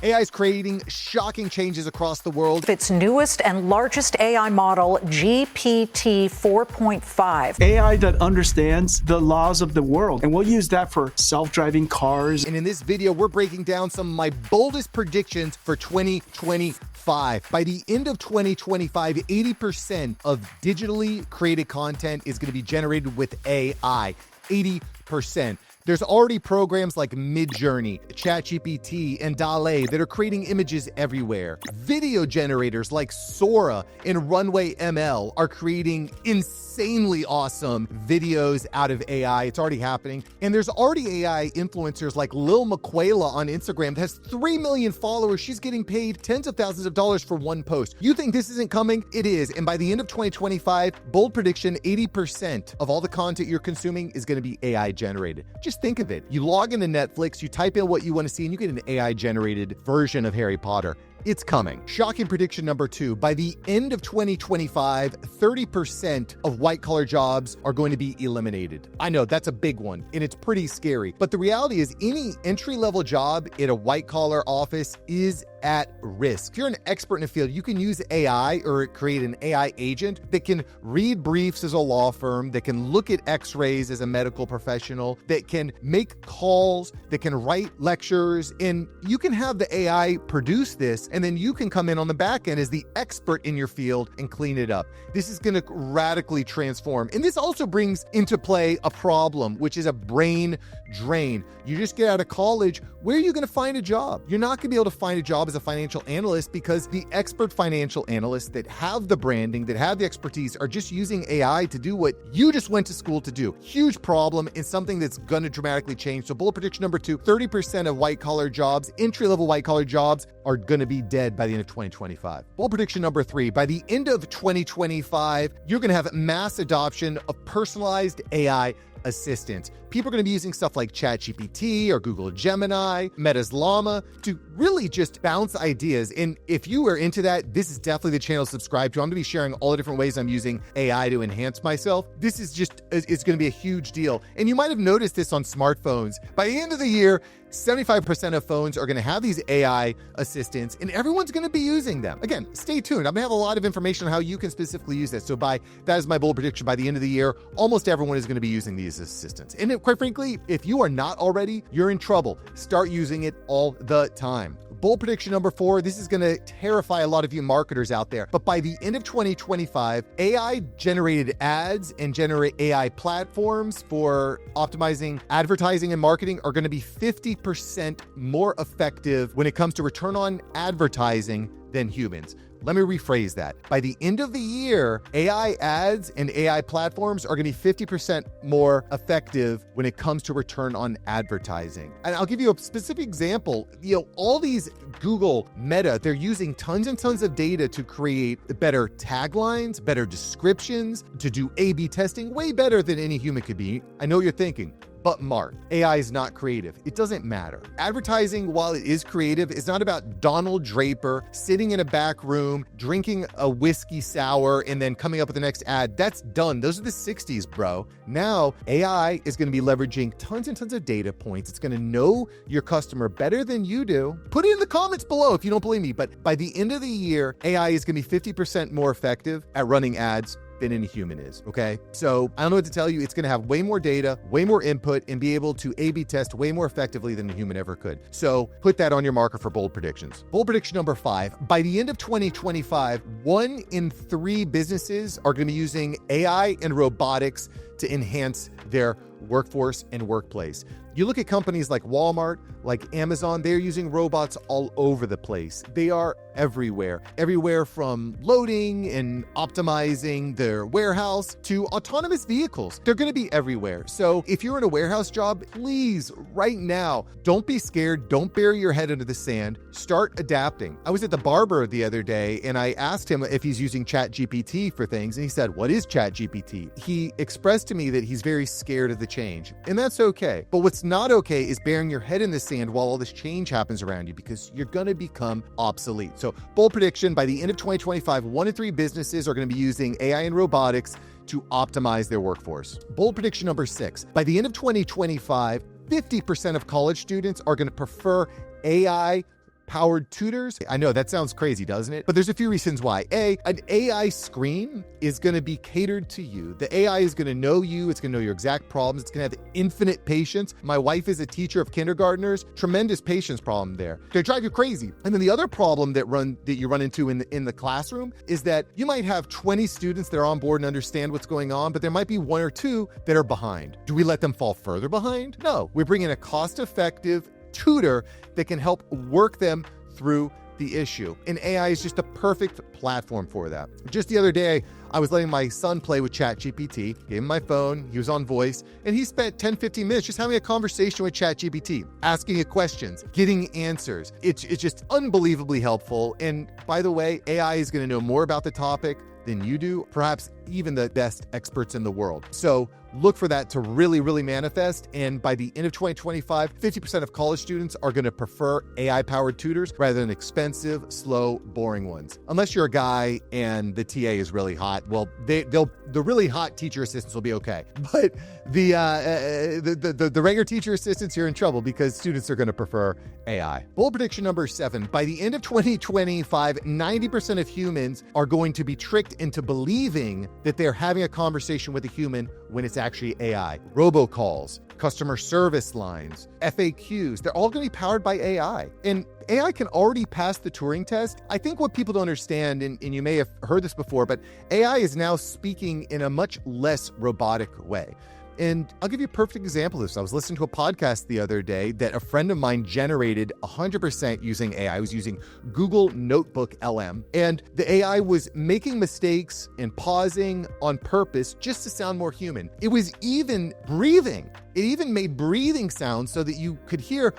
AI is creating shocking changes across the world. Its newest and largest AI model, GPT 4.5. AI that understands the laws of the world, and we'll use that for self-driving cars. And in this video, we're breaking down some of my boldest predictions for 2025. By the end of 2025, 80% of digitally created content is going to be generated with AI. 80%. There's already programs like Midjourney, ChatGPT, and DALL-E that are creating images everywhere. Video generators like Sora and Runway ML are creating insanely awesome videos out of AI. It's already happening. And there's already AI influencers like Lil Miquela on Instagram that has 3 million followers. She's getting paid tens of thousands of dollars for one post. You think this isn't coming? It is. And by the end of 2025, bold prediction, 80% of all the content you're consuming is going to be AI generated. Just think of it. You log into Netflix, you type in what you want to see, and you get an AI-generated version of Harry Potter. It's coming. Shocking prediction number 2. By the end of 2025, 30% of white-collar jobs are going to be eliminated. I know that's a big one, and it's pretty scary. But the reality is any entry-level job in a white-collar office is at risk. If you're an expert in a field, you can use AI or create an AI agent that can read briefs as a law firm, that can look at x-rays as a medical professional, that can make calls, that can write lectures, and you can have the AI produce this, and then you can come in on the back end as the expert in your field and clean it up. This is going to radically transform. And this also brings into play a problem, which is a brain drain. You just get out of college, where are you going to find a job? You're not going to be able to find a job as a financial analyst because the expert financial analysts that have the branding, that have the expertise, are just using AI to do what you just went to school to do. Huge problem and something that's going to dramatically change. So bold prediction number 2, 30% of white-collar jobs, entry-level white-collar jobs, are going to be dead by the end of 2025. Bold prediction number 3, by the end of 2025, you're going to have mass adoption of personalized AI assistants. People are going to be using stuff like ChatGPT or Google Gemini, Meta's Llama to really just bounce ideas. And if you are into that, this is definitely the channel to subscribe to. I'm going to be sharing all the different ways I'm using AI to enhance myself. This is just, it's going to be a huge deal. And you might have noticed this on smartphones. By the end of the year, 75% of phones are going to have these AI assistants, and everyone's going to be using them. Again, stay tuned. I'm going to have a lot of information on how you can specifically use this. So that is my bold prediction. By the end of the year, almost everyone is going to be using these assistants. And quite frankly, if you are not already, you're in trouble. Start using it all the time. Bold prediction number 4, this is going to terrify a lot of you marketers out there. But by the end of 2025, AI-generated ads and generate AI platforms for optimizing advertising and marketing are going to be 50% more effective when it comes to return on advertising than humans. Let me rephrase that. By the end of the year, AI ads and AI platforms are going to be 50% more effective when it comes to return on advertising. And I'll give you a specific example. All these Google, Meta, they're using tons and tons of data to create better taglines, better descriptions, to do A/B testing, way better than any human could be. I know what you're thinking. But Mark, AI is not creative. It doesn't matter. Advertising, while it is creative, is not about Donald Draper sitting in a back room, drinking a whiskey sour, and then coming up with the next ad. That's done. Those are the 60s, bro. Now, AI is going to be leveraging tons and tons of data points. It's going to know your customer better than you do. Put it in the comments below if you don't believe me. But by the end of the year, AI is going to be 50% more effective at running ads than any human is, okay? So I don't know what to tell you. It's going to have way more data, way more input, and be able to A/B test way more effectively than a human ever could. So put that on your marker for bold predictions. Bold prediction number 5, by the end of 2025, 1 in 3 businesses are going to be using AI and robotics to enhance their workforce and workplace. You look at companies like Walmart, like Amazon, they're using robots all over the place. They are everywhere from loading and optimizing their warehouse to autonomous vehicles. They're going to be everywhere. So if you're in a warehouse job, please, right now, don't be scared. Don't bury your head under the sand. Start adapting. I was at the barber the other day and I asked him if he's using ChatGPT for things. And he said, "What is ChatGPT?" He expressed to me that he's very scared of the change. And that's okay. But what's not okay is burying your head in the sand while all this change happens around you, because you're going to become obsolete. So bold prediction, by the end of 2025, 1 in 3 businesses are going to be using AI and robotics to optimize their workforce. Bold prediction number 6, by the end of 2025, 50% of college students are going to prefer AI powered tutors. I know that sounds crazy, doesn't it? But there's a few reasons why. An AI screen is going to be catered to you. The AI is going to know you. It's going to know your exact problems. It's going to have infinite patience. My wife is a teacher of kindergartners. Tremendous patience problem there. They drive you crazy. And then the other problem that you run into in the classroom is that you might have 20 students that are on board and understand what's going on, but there might be one or two that are behind. Do we let them fall further behind? No. We bring in a cost-effective tutor that can help work them through the issue. And AI is just a perfect platform for that. Just the other day, I was letting my son play with chatgpt, gave him my phone, he was on voice, and he spent 10, 15 minutes just having a conversation with chatgpt, asking it questions, getting answers. It's just unbelievably helpful. And by the way, AI is going to know more about the topic than you do, perhaps even the best experts in the world. So look for that to really, really manifest. And by the end of 2025, 50% of college students are going to prefer AI-powered tutors rather than expensive, slow, boring ones. Unless you're a guy and the TA is really hot, well, the really hot teacher assistants will be okay. But the regular teacher assistants, you're in trouble because students are going to prefer AI. Bold prediction number 7, by the end of 2025, 90% of humans are going to be tricked into believing that they're having a conversation with a human when it's actually AI. Robocalls, customer service lines, FAQs, they're all going to be powered by AI. And AI can already pass the Turing test. I think what people don't understand, and you may have heard this before, but AI is now speaking in a much less robotic way. And I'll give you a perfect example of this. I was listening to a podcast the other day that a friend of mine generated 100% using AI. I was using Google Notebook LM, and the AI was making mistakes and pausing on purpose just to sound more human. It was even breathing. It even made breathing sounds so that you could hear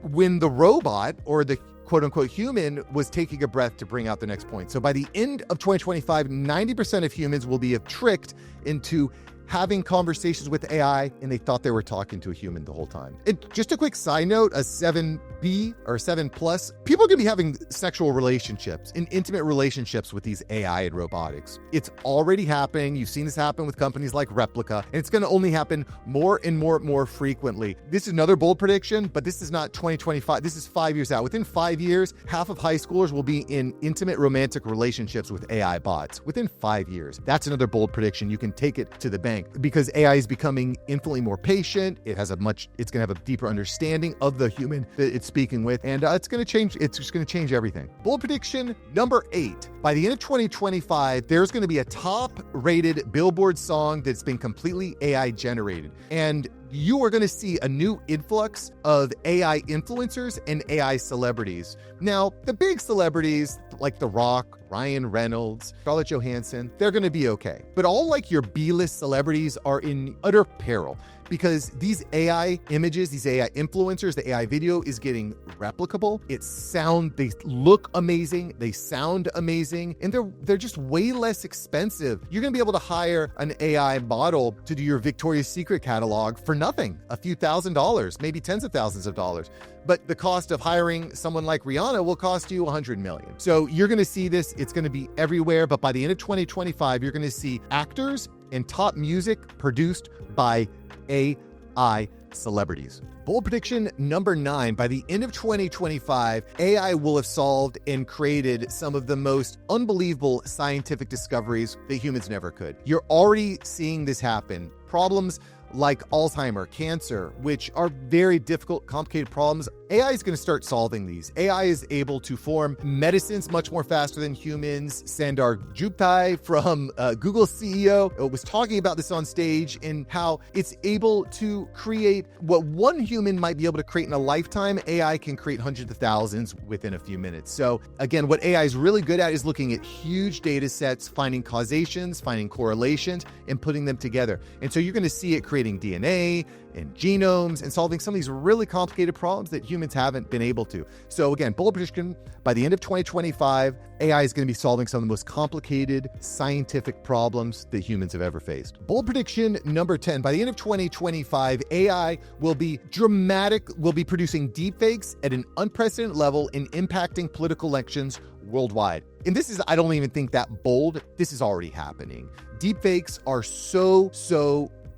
when the robot or the quote-unquote human was taking a breath to bring out the next point. So by the end of 2025, 90% of humans will be tricked into having conversations with AI, and they thought they were talking to a human the whole time. Just a quick side note, a 7B or 7 plus, people are going to be having sexual relationships and intimate relationships with these AI and robotics. It's already happening. You've seen this happen with companies like Replica, and it's going to only happen more and more frequently. This is another bold prediction, but this is not 2025. This is 5 years out. Within 5 years, half of high schoolers will be in intimate romantic relationships with AI bots. Within 5 years. That's another bold prediction. You can take it to the bank. Because AI is becoming infinitely more patient. It's going to have a deeper understanding of the human that it's speaking with, and it's going to change. It's just going to change everything. Bold prediction number 8. By the end of 2025, there's going to be a top-rated Billboard song that's been completely AI generated. And you are going to see a new influx of AI influencers and AI celebrities. Now, the big celebrities like The Rock, Ryan Reynolds, Scarlett Johansson, they're going to be okay. But all like your B-list celebrities are in utter peril because these AI images, these AI influencers, the AI video is getting replicable. They look amazing, they sound amazing, and they're just way less expensive. You're going to be able to hire an AI model to do your Victoria's Secret catalog for nothing, a few $1,000s, maybe tens of thousands of dollars. But the cost of hiring someone like Rihanna will cost you $100 million. So you're going to see this. It's going to be everywhere. But by the end of 2025, you're going to see actors and top music produced by AI celebrities. Bold prediction number 9, by the end of 2025, AI will have solved and created some of the most unbelievable scientific discoveries that humans never could. You're already seeing this happen. Problems like Alzheimer, cancer, which are very difficult, complicated problems. AI is going to start solving these. AI is able to form medicines much more faster than humans. Sundar Pichai from Google's CEO was talking about this on stage and how it's able to create what one human might be able to create in a lifetime. AI can create hundreds of thousands within a few minutes. So again, what AI is really good at is looking at huge data sets, finding causations, finding correlations, and putting them together. And so you're going to see it creating DNA and genomes and solving some of these really complicated problems that humans haven't been able to. So again, bold prediction, by the end of 2025, AI is going to be solving some of the most complicated scientific problems that humans have ever faced. Bold prediction number 10, by the end of 2025, AI will be producing deepfakes at an unprecedented level and impacting political elections worldwide. And this is, I don't even think that bold. This is already happening. Deepfakes are so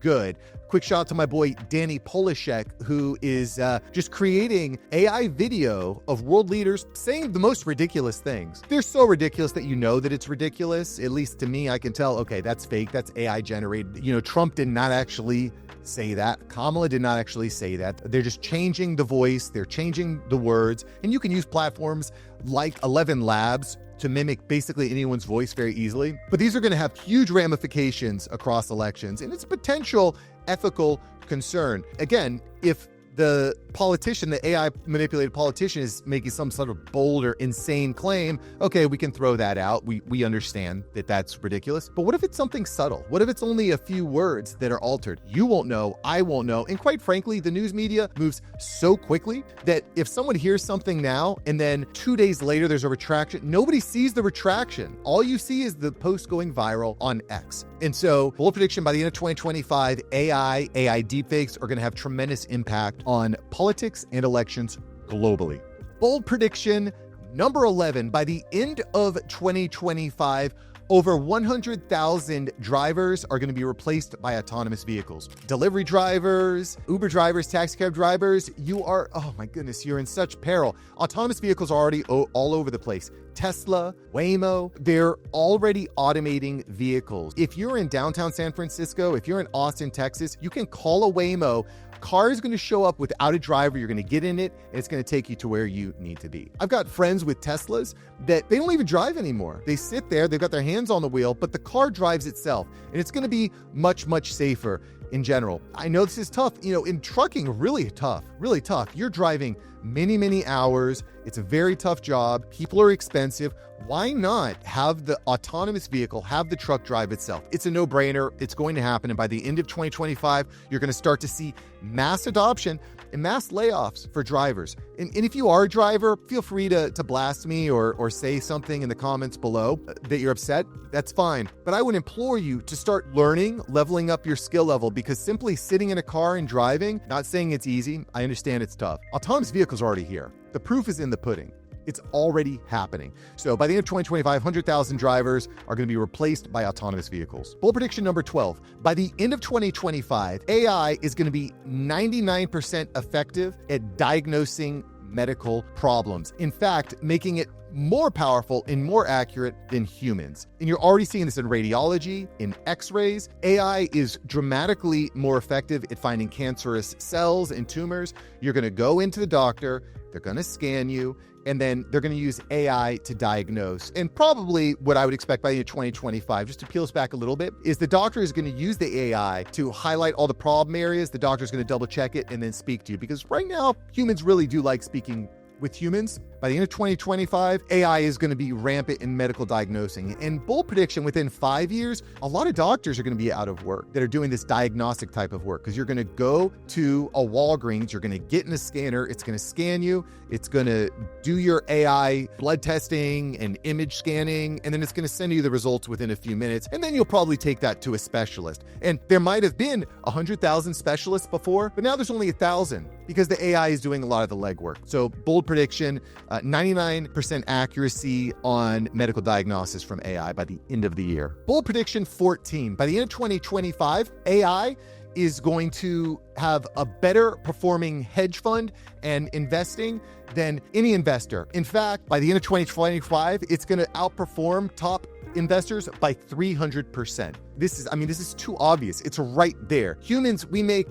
good. Quick shout out to my boy Danny Polishek, who is just creating AI video of world leaders saying the most ridiculous things. They're so ridiculous that you know that it's ridiculous. At least to me, I can tell, okay, that's fake, that's AI generated. You know, Trump did not actually say that. Kamala did not actually say that. They're just changing the voice, they're changing the words, and you can use platforms like 11 Labs to mimic basically anyone's voice very easily. But these are going to have huge ramifications across elections, and it's a potential ethical concern. Again, if the politician, the AI manipulated politician, is making some sort of bold or insane claim, okay, we can throw that out. We understand that that's ridiculous. But what if it's something subtle? What if it's only a few words that are altered? You won't know, I won't know. And quite frankly, the news media moves so quickly that if someone hears something now and then 2 days later there's a retraction, nobody sees the retraction. All you see is the post going viral on X. And so, bold prediction, by the end of 2025, AI deepfakes are going to have tremendous impact on politics and elections globally. Bold prediction number 11, by the end of 2025, over 100,000 drivers are going to be replaced by autonomous vehicles. Delivery drivers, Uber drivers, taxi cab drivers, oh my goodness, you're in such peril. Autonomous vehicles are already all over the place. Tesla, Waymo, they're already automating vehicles. If you're in downtown San Francisco, if you're in Austin, Texas, you can call a Waymo. Car is going to show up without a driver. You're going to get in it, and it's going to take you to where you need to be. I've got friends with Teslas that they don't even drive anymore. They sit there, they've got their hands on the wheel, but the car drives itself, and it's going to be much, much safer in general. I know this is tough. You know, in trucking, really tough. You're driving many, many hours. It's a very tough job. People are expensive. Why not have the autonomous vehicle, have the truck drive itself? It's a no-brainer. It's going to happen. And by the end of 2025, you're going to start to see mass adoption and mass layoffs for drivers. And if you are a driver, feel free to blast me or say something in the comments below that you're upset. That's fine. But I would implore you to start learning, leveling up your skill level, because simply sitting in a car and driving, not saying it's easy, I understand it's tough. Autonomous vehicles are already here. The proof is in the pudding. It's already happening. So by the end of 2025, 100,000 drivers are going to be replaced by autonomous vehicles. Bold prediction number 12. By the end of 2025, AI is going to be 99% effective at diagnosing medical problems. In fact, making it more powerful and more accurate than humans. And you're already seeing this in radiology, in x-rays. AI is dramatically more effective at finding cancerous cells and tumors. You're going to go into the doctor, they're going to scan you, and then they're going to use AI to diagnose. And probably what I would expect by the year 2025, just to peel us back a little bit, is the doctor is going to use the AI to highlight all the problem areas. The doctor is going to double check it and then speak to you. Because right now, humans really do like speaking with humans. By the end of 2025, AI is going to be rampant in medical diagnosing. And bold prediction, within 5 years, a lot of doctors are going to be out of work that are doing this diagnostic type of work, because you're going to go to a Walgreens, you're going to get in a scanner, it's going to scan you, it's going to do your AI blood testing and image scanning, and then it's going to send you the results within a few minutes. And then you'll probably take that to a specialist. And there might have been 100,000 specialists before, but now there's only 1,000 because the AI is doing a lot of the legwork. So bold prediction, 99% accuracy on medical diagnosis from AI by the end of the year. Bold prediction 14, by the end of 2025, AI is going to have a better performing hedge fund and investing than any investor. In fact, by the end of 2025, it's going to outperform top investors by 300%. This is too obvious. It's right there. Humans, we make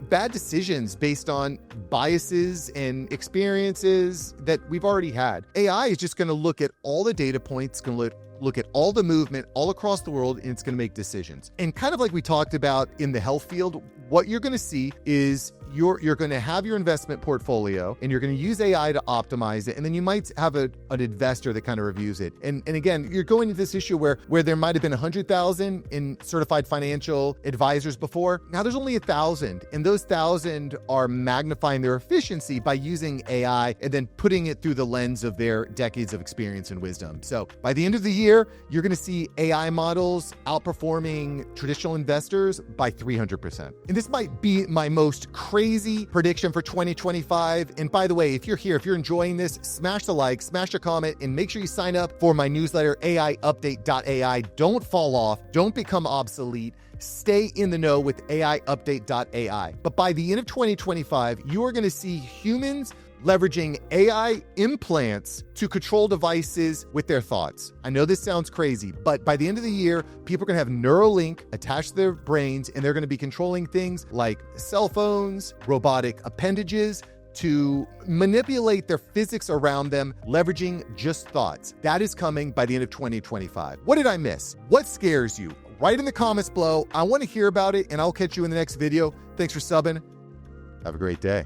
bad decisions based on biases and experiences that we've already had. AI is just going to look at all the data points, going to look at all the movement all across the world, and it's going to make decisions. And kind of like we talked about in the health field, what you're going to see is you're going to have your investment portfolio and you're going to use AI to optimize it. And then you might have an investor that kind of reviews it. And again, you're going into this issue where there might have been 100,000 in certified financial advisors before. Now there's only 1,000, and those 1,000 are magnifying their efficiency by using AI and then putting it through the lens of their decades of experience and wisdom. So by the end of the year, you're going to see AI models outperforming traditional investors by 300%. And this might be my most crazy prediction for 2025. And by the way, if you're here, if you're enjoying this, smash the like, smash a comment, and make sure you sign up for my newsletter, AIupdate.ai. Don't fall off. Don't become obsolete. stay in the know with AIupdate.ai. But by the end of 2025, you are going to see humans leveraging AI implants to control devices with their thoughts. I know this sounds crazy, but by the end of the year, people are going to have Neuralink attached to their brains, and they're going to be controlling things like cell phones, robotic appendages, to manipulate their physics around them, leveraging just thoughts. That is coming by the end of 2025. What did I miss? What scares you? Write in the comments below. I want to hear about it, and I'll catch you in the next video. Thanks for subbing. Have a great day.